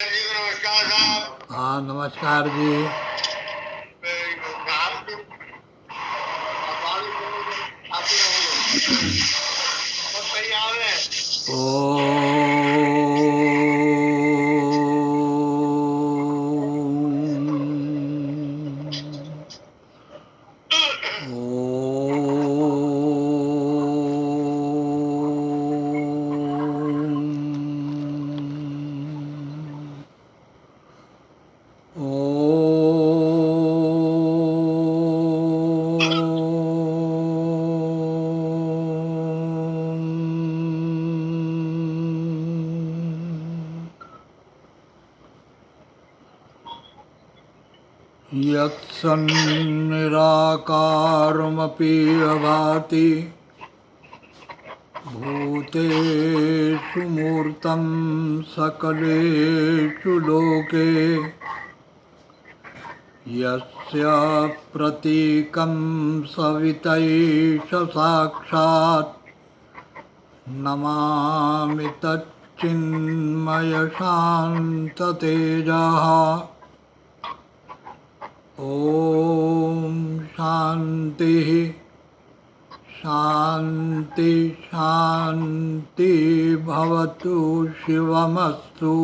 जी नमस्कार साहब। हाँ नमस्कार जी। तैयार है। यत्सन्निराकारमपि अभाति भूतेषु मूर्तं सकलेषु लोके यस्य प्रतीकं सवितैष साक्षात् नमामि तच्चिन्मयशान्ततेजः। ॐ शान्तिः शान्ति शान्ति भवतु शिवमस्तु।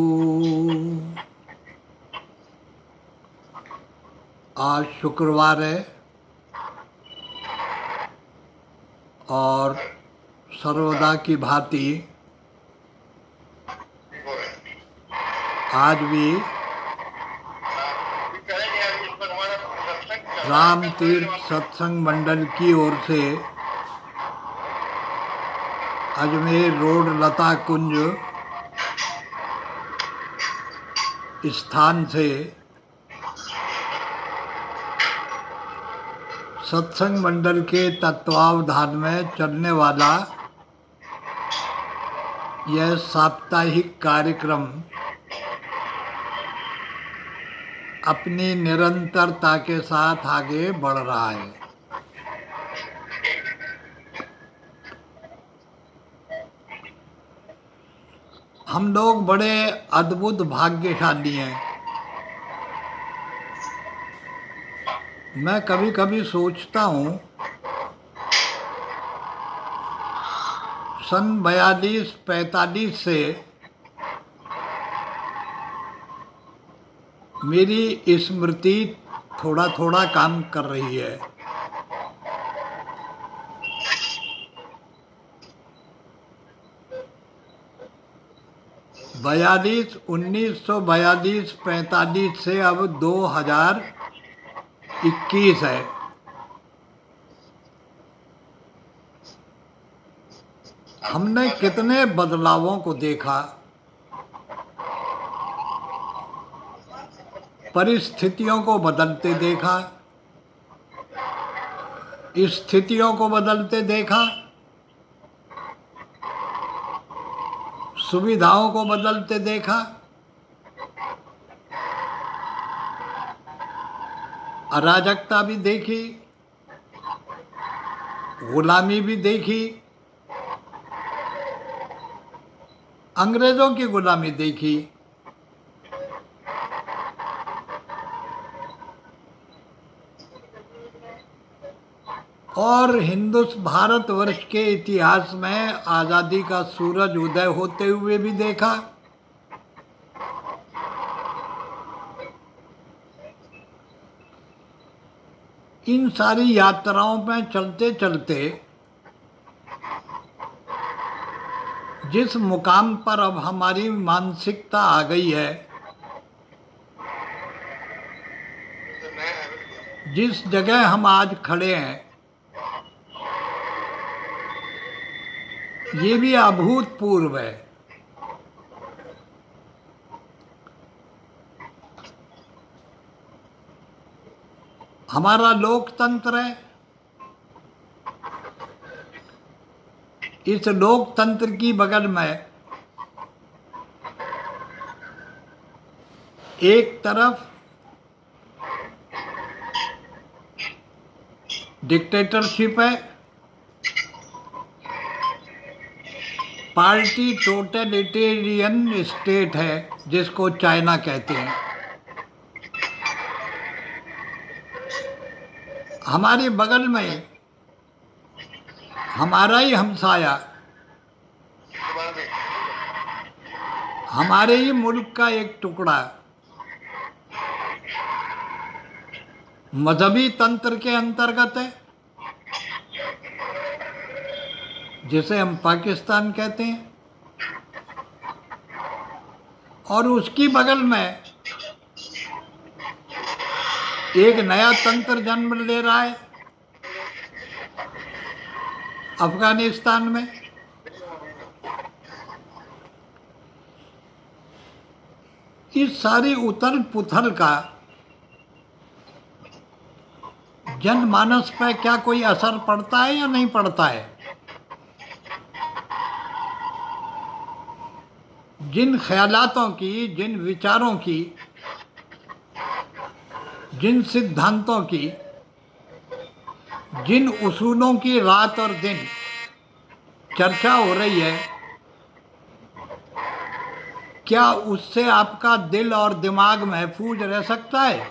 आज शुक्रवार है और सर्वदा की भांति आज भी राम तीर्थ सत्संग मंडल की ओर से अजमेर रोड लता कुंज स्थान से सत्संग मंडल के तत्वावधान में चलने वाला यह साप्ताहिक कार्यक्रम अपनी निरंतरता के साथ आगे बढ़ रहा है। हम लोग बड़े अद्भुत भाग्यशाली हैं। मैं कभी कभी सोचता हूँ सन 42-45 से मेरी स्मृति थोड़ा थोड़ा काम कर रही है। बयालीस 1942-45 से अब 2021 है। हमने कितने बदलावों को देखा, परिस्थितियों को बदलते देखा, स्थितियों को बदलते देखा, सुविधाओं को बदलते देखा, अराजकता भी देखी, गुलामी भी देखी, अंग्रेजों की गुलामी देखी, और भारतवर्ष के इतिहास में आज़ादी का सूरज उदय होते हुए भी देखा। इन सारी यात्राओं में चलते चलते जिस मुकाम पर अब हमारी मानसिकता आ गई है, जिस जगह हम आज खड़े हैं, ये भी अभूतपूर्व है। हमारा लोकतंत्र है। इस लोकतंत्र की बगल में एक तरफ डिक्टेटरशिप है, पार्टी टोटलिटेरियन स्टेट है जिसको चाइना कहते हैं। हमारे बगल में हमारा ही हमसाया, हमारे ही मुल्क का एक टुकड़ा मजहबी तंत्र के अंतर्गत है, जिसे हम पाकिस्तान कहते हैं, और उसकी बगल में एक नया तंत्र जन्म ले रहा है अफगानिस्तान में। इस सारी उथल पुथल का जनमानस पर क्या कोई असर पड़ता है या नहीं पड़ता है? जिन ख्यालातों की, जिन विचारों की, जिन सिद्धांतों की, जिन उसूलों की रात और दिन चर्चा हो रही है, क्या उससे आपका दिल और दिमाग महफूज रह सकता है?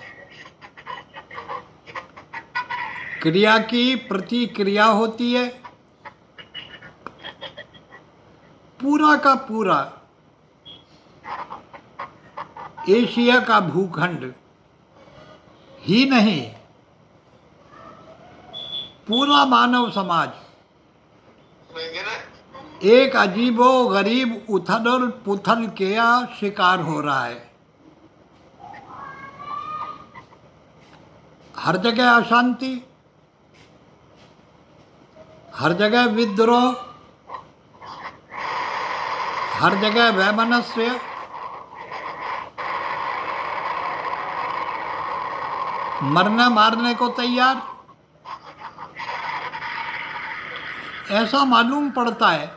क्रिया की प्रतिक्रिया होती है। पूरा का पूरा एशिया का भूखंड ही नहीं, पूरा मानव समाज एक अजीबो गरीब उथल पुथल के शिकार हो रहा है। हर जगह अशांति, हर जगह विद्रोह, हर जगह वैमनस्य, मरने मारने को तैयार। ऐसा मालूम पड़ता है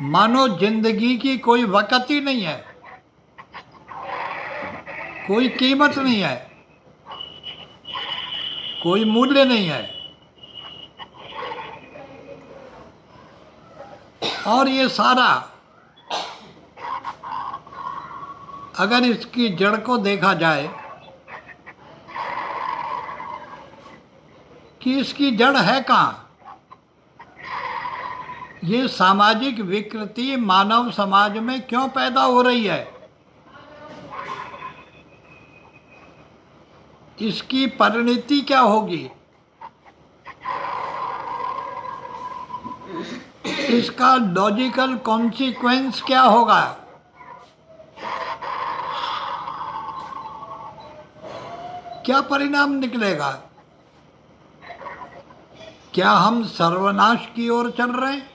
मानो जिंदगी की कोई वक़्त ही नहीं है, कोई कीमत नहीं है, कोई मूल्य नहीं है। और ये सारा अगर इसकी जड़ को देखा जाए कि इसकी जड़ है कहाँ, ये सामाजिक विकृति मानव समाज में क्यों पैदा हो रही है, इसकी परिणति क्या होगी, इसका लॉजिकल कॉन्सिक्वेंस क्या होगा, क्या परिणाम निकलेगा? क्या हम सर्वनाश की ओर चल रहे हैं?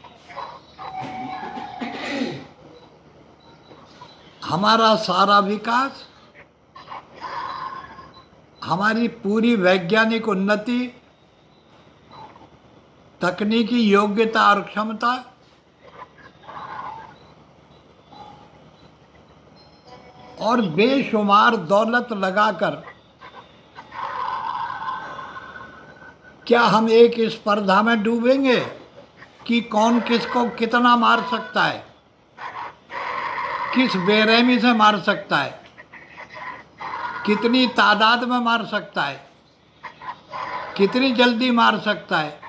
हमारा सारा विकास, हमारी पूरी वैज्ञानिक उन्नति, तकनीकी योग्यता और क्षमता और बेशुमार दौलत लगाकर क्या हम एक स्पर्धा में डूबेंगे कि कौन किसको कितना मार सकता है, किस बेरहमी से मार सकता है, कितनी तादाद में मार सकता है, कितनी जल्दी मार सकता है?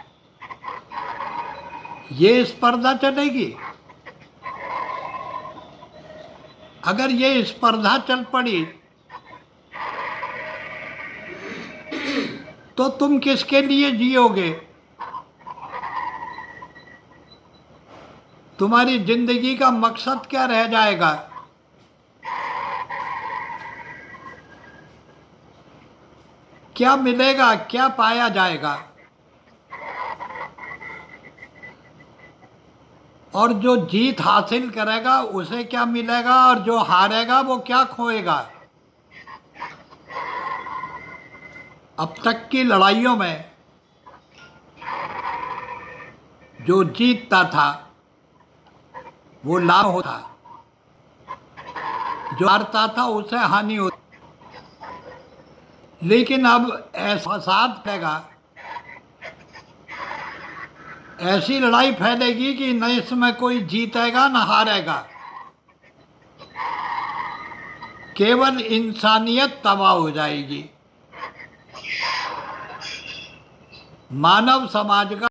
ये स्पर्धा चलेगी। अगर ये स्पर्धा चल पड़ी तो तुम किसके लिए जियोगे? तुम्हारी जिंदगी का मकसद क्या रह जाएगा? क्या मिलेगा, क्या पाया जाएगा? और जो जीत हासिल करेगा उसे क्या मिलेगा, और जो हारेगा वो क्या खोएगा? अब तक की लड़ाइयों में जो जीतता था वो लाभ होता, जो हारता था उसे हानि होती। लेकिन अब ऐसा साथ रहेगा ऐसी लड़ाई फैलेगी कि न इसमें कोई जीतेगा न हारेगा, केवल इंसानियत तबाह हो जाएगी। मानव समाज का